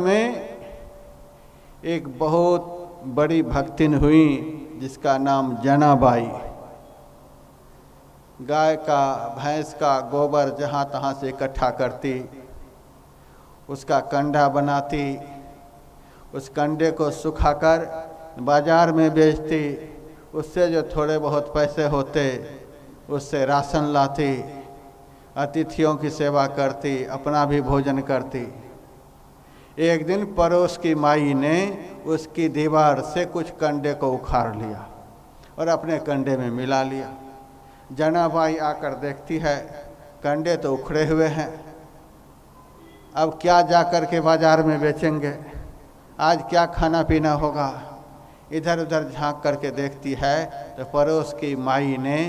में एक बहुत बड़ी भक्तिन हुई जिसका नाम जनाबाई। गाय का भैंस का गोबर जहाँ तहाँ से इकट्ठा करती, उसका कंडा बनाती, उस कंडे को सुखाकर बाजार में बेचती, उससे जो थोड़े बहुत पैसे होते उससे राशन लाती, अतिथियों की सेवा करती, अपना भी भोजन करती। एक दिन पड़ोस की माई ने उसकी दीवार से कुछ कंडे को उखाड़ लिया और अपने कंडे में मिला लिया। जनाबाई आकर देखती है कंडे तो उखड़े हुए हैं, अब क्या जाकर के बाजार में बेचेंगे, आज क्या खाना पीना होगा। इधर उधर झांक करके देखती है तो पड़ोस की माई ने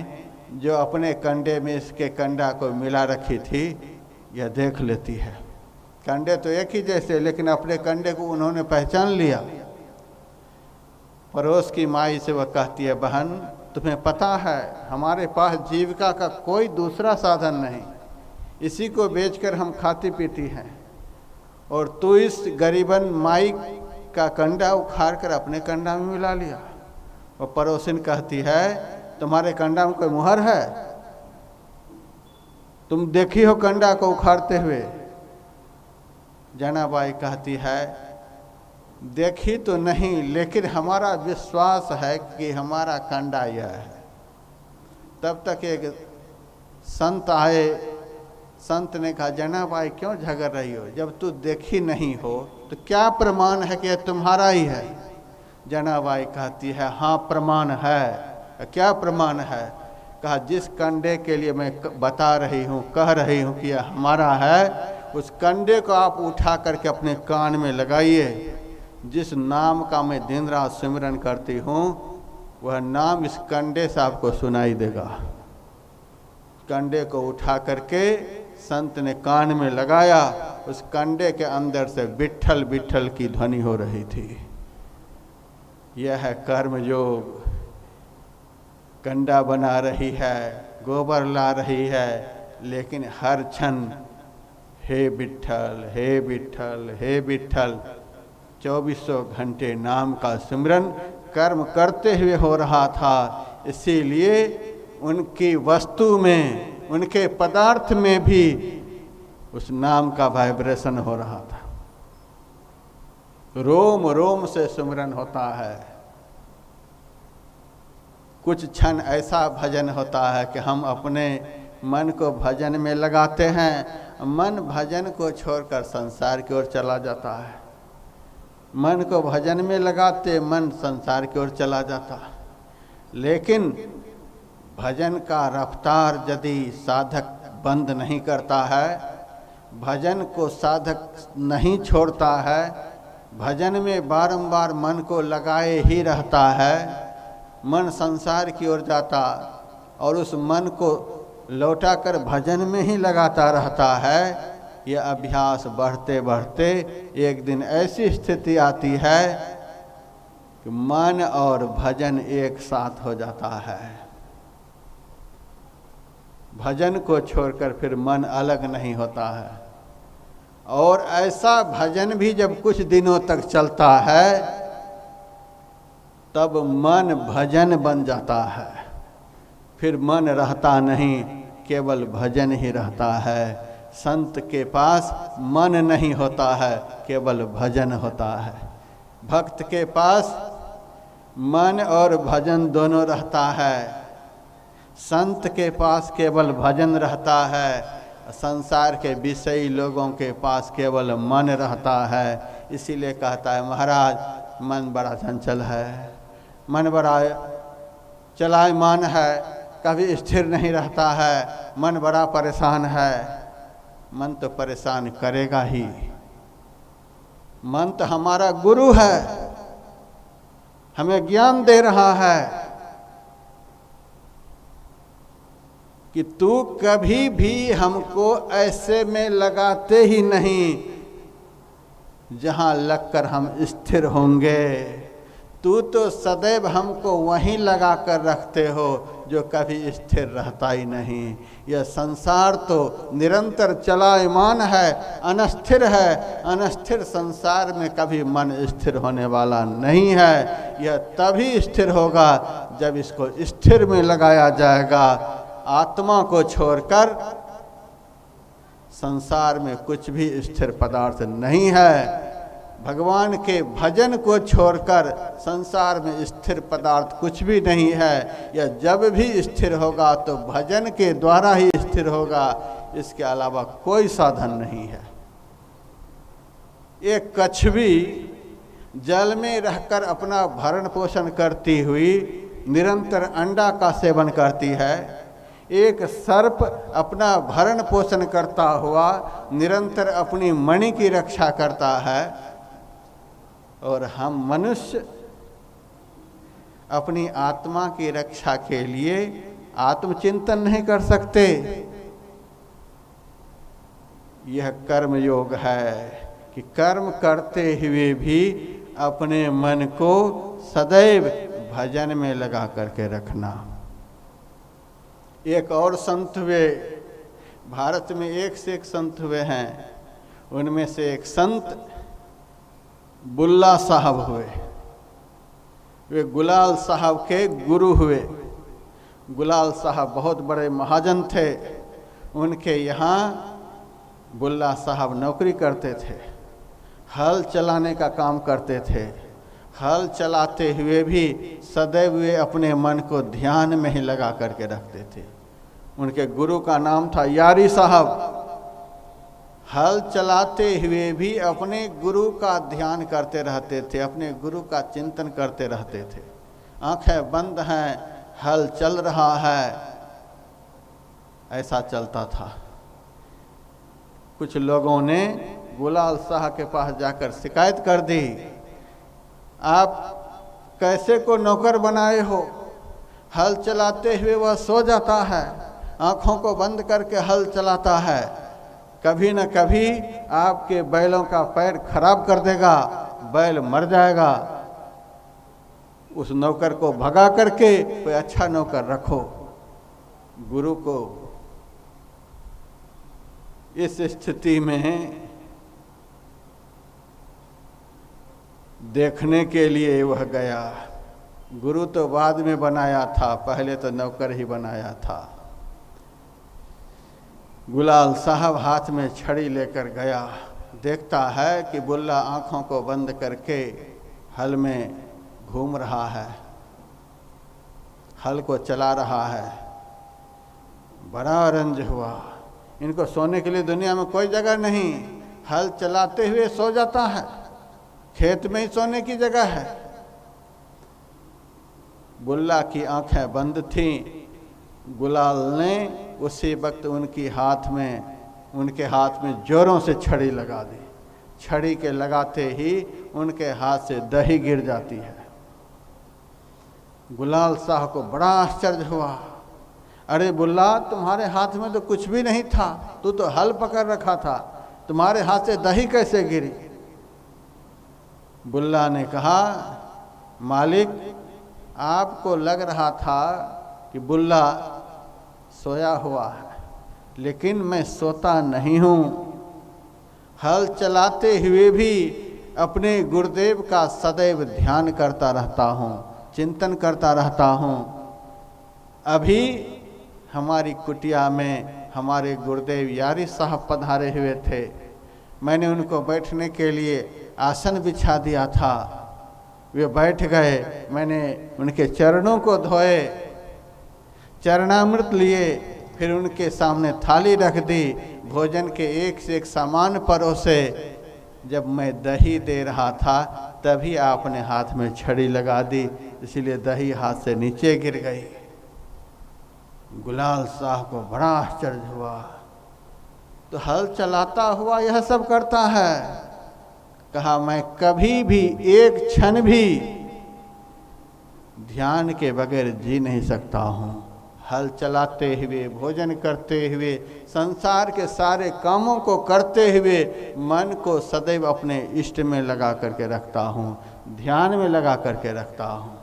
जो अपने कंडे में इसके कंडा को मिला रखी थी यह देख लेती है। कंडे तो एक ही जैसे, लेकिन अपने कंडे को उन्होंने पहचान लिया। पड़ोस की माई से वह कहती है, बहन तुम्हें पता है हमारे पास जीविका का कोई दूसरा साधन नहीं, इसी को बेचकर हम खाती पीती हैं, और तू इस गरीबन माई का कंडा उखाड़ कर अपने कंडा में मिला लिया। और पड़ोसिन कहती है, तुम्हारे कंडा में कोई मुहर है? तुम देखी हो कंडा को उखाड़ते हुए? जनाबाई कहती है, देखी तो नहीं, लेकिन हमारा विश्वास है कि हमारा कंडा यह है। तब तक एक संत आए। संत ने कहा, जनाबाई क्यों झगड़ रही हो? जब तू देखी नहीं हो तो क्या प्रमाण है कि यह तुम्हारा ही है? जनाबाई कहती है, हाँ प्रमाण है। क्या प्रमाण है? कहा, जिस कंडे के लिए मैं बता रही हूँ, कह रही हूँ कि यह हमारा है, उस कंडे को आप उठा करके अपने कान में लगाइए। जिस नाम का मैं दिन रात सिमरन करती हूँ वह नाम इस कंडे से आपको सुनाई देगा। कंडे को उठा करके संत ने कान में लगाया, उस कंडे के अंदर से विट्ठल विट्ठल की ध्वनि हो रही थी। यह है कर्मयोग। कंडा बना रही है, गोबर ला रही है, लेकिन हर क्षण हे विट्ठल, हे विट्ठल, हे विट्ठल, 2400 घंटे नाम का सिमरन कर्म करते हुए हो रहा था। इसीलिए उनकी वस्तु में, उनके पदार्थ में भी उस नाम का वाइब्रेशन हो रहा था। रोम रोम से सिमरन होता है। कुछ क्षण ऐसा भजन होता है कि हम अपने मन को भजन में लगाते हैं, मन भजन को छोड़कर संसार की ओर चला जाता है। मन को भजन में लगाते मन संसार की ओर चला जाता। लेकिन भजन का रफ्तार यदि साधक बंद नहीं करता है, भजन को साधक नहीं छोड़ता है, भजन में बारंबार मन को लगाए ही रहता है, मन संसार की ओर जाता और उस मन को लौटाकर भजन में ही लगाता रहता है। यह अभ्यास बढ़ते बढ़ते एक दिन ऐसी स्थिति आती है कि मन और भजन एक साथ हो जाता है। भजन को छोड़कर फिर मन अलग नहीं होता है। और ऐसा भजन भी जब कुछ दिनों तक चलता है तब मन भजन बन जाता है। फिर मन रहता नहीं, केवल भजन ही रहता है। संत के पास मन नहीं होता है, केवल भजन होता है। भक्त के पास मन और भजन दोनों रहता है। संत के पास केवल भजन रहता है, संसार के विषयी लोगों के पास केवल मन रहता है। इसीलिए कहता है, महाराज मन बड़ा चंचल है, मन बड़ा चलायमान है, कभी स्थिर नहीं रहता है, मन बड़ा परेशान है। मन तो परेशान करेगा ही। मन तो हमारा गुरु है, हमें ज्ञान दे रहा है कि तू कभी भी हमको ऐसे में लगाते ही नहीं जहां लगकर हम स्थिर होंगे। तू तो सदैव हमको वहीं लगा कर रखते हो जो कभी स्थिर रहता ही नहीं। यह संसार तो निरंतर चलायमान है, अनस्थिर है। अनस्थिर संसार में कभी मन स्थिर होने वाला नहीं है। यह तभी स्थिर होगा जब इसको स्थिर में लगाया जाएगा। आत्मा को छोड़कर संसार में कुछ भी स्थिर पदार्थ नहीं है। भगवान के भजन को छोड़कर संसार में स्थिर पदार्थ कुछ भी नहीं है। यह जब भी स्थिर होगा तो भजन के द्वारा ही स्थिर होगा, इसके अलावा कोई साधन नहीं है। एक कछुवी जल में रहकर अपना भरण पोषण करती हुई निरंतर अंडा का सेवन करती है। एक सर्प अपना भरण पोषण करता हुआ निरंतर अपनी मणि की रक्षा करता है, और हम मनुष्य अपनी आत्मा की रक्षा के लिए आत्मचिंतन नहीं कर सकते। यह कर्म योग है कि कर्म करते हुए भी अपने मन को सदैव भजन में लगा करके रखना। एक और संत हुए, भारत में एक से एक संत हुए हैं। उनमें से एक संत बुल्ला साहब हुए। वे गुलाल साहब के गुरु हुए। गुलाल साहब बहुत बड़े महाजन थे। उनके यहाँ बुल्ला साहब नौकरी करते थे, हल चलाने का काम करते थे। हल चलाते हुए भी सदैव वे अपने मन को ध्यान में ही लगा करके रखते थे। उनके गुरु का नाम था यारी साहब। हल चलाते हुए भी अपने गुरु का ध्यान करते रहते थे, अपने गुरु का चिंतन करते रहते थे। आंखें बंद हैं, हल चल रहा है, ऐसा चलता था। कुछ लोगों ने गुलाल शाह के पास जाकर शिकायत कर दी, आप कैसे को नौकर बनाए हो? हल चलाते हुए वह सो जाता है, आंखों को बंद करके हल चलाता है, कभी न कभी आपके बैलों का पैर खराब कर देगा, बैल मर जाएगा। उस नौकर को भगा करके कोई अच्छा नौकर रखो। गुरु को इस स्थिति में देखने के लिए वह गया। गुरु तो बाद में बनाया था, पहले तो नौकर ही बनाया था। गुलाल साहब हाथ में छड़ी लेकर गया, देखता है कि बुल्ला आंखों को बंद करके हल में घूम रहा है, हल को चला रहा है। बड़ा रंज हुआ। इनको सोने के लिए दुनिया में कोई जगह नहीं, हल चलाते हुए सो जाता है, खेत में ही सोने की जगह है। बुल्ला की आंखें बंद थीं। गुलाल ने उसी वक्त उनके हाथ में जोरों से छड़ी लगा दी। छड़ी के लगाते ही उनके हाथ से दही गिर जाती है। गुलाल साहब को बड़ा आश्चर्य हुआ। अरे बुल्ला, तुम्हारे हाथ में तो कुछ भी नहीं था, तू तो हल पकड़ रखा था, तुम्हारे हाथ से दही कैसे गिरी? बुल्ला ने कहा, मालिक, आपको लग रहा था कि बुल्ला सोया हुआ है, लेकिन मैं सोता नहीं हूँ। हल चलाते हुए भी अपने गुरुदेव का सदैव ध्यान करता रहता हूँ, चिंतन करता रहता हूँ। अभी हमारी कुटिया में हमारे गुरुदेव यारी साहब पधारे हुए थे। मैंने उनको बैठने के लिए आसन बिछा दिया था, वे बैठ गए। मैंने उनके चरणों को धोए, चरणामृत लिए, फिर उनके सामने थाली रख दी, भोजन के एक से एक सामान परोसे। जब मैं दही दे रहा था तभी आपने हाथ में छड़ी लगा दी, इसीलिए दही हाथ से नीचे गिर गई। गुलाल साहब को बड़ा आश्चर्य हुआ। तो हल चलाता हुआ यह सब करता है। कहा, मैं कभी भी एक क्षण भी ध्यान के बगैर जी नहीं सकता हूँ। हल चलाते हुए, भोजन करते हुए, संसार के सारे कामों को करते हुए मन को सदैव अपने इष्ट में लगा करके रखता हूँ, ध्यान में लगा करके रखता हूँ।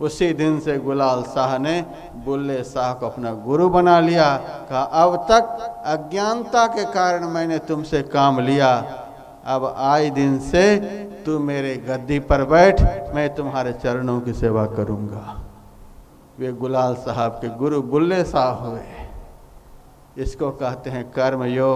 उसी दिन से गुलाल शाह ने बुल्ले शाह को अपना गुरु बना लिया। कहा अब तक अज्ञानता के कारण मैंने तुमसे काम लिया, अब आज दिन से तू मेरे गद्दी पर बैठ, मैं तुम्हारे चरणों की सेवा करूँगा। वे गुलाल साहब के गुरु बुल्ले शाह हुए। इसको कहते हैं कर्म योग।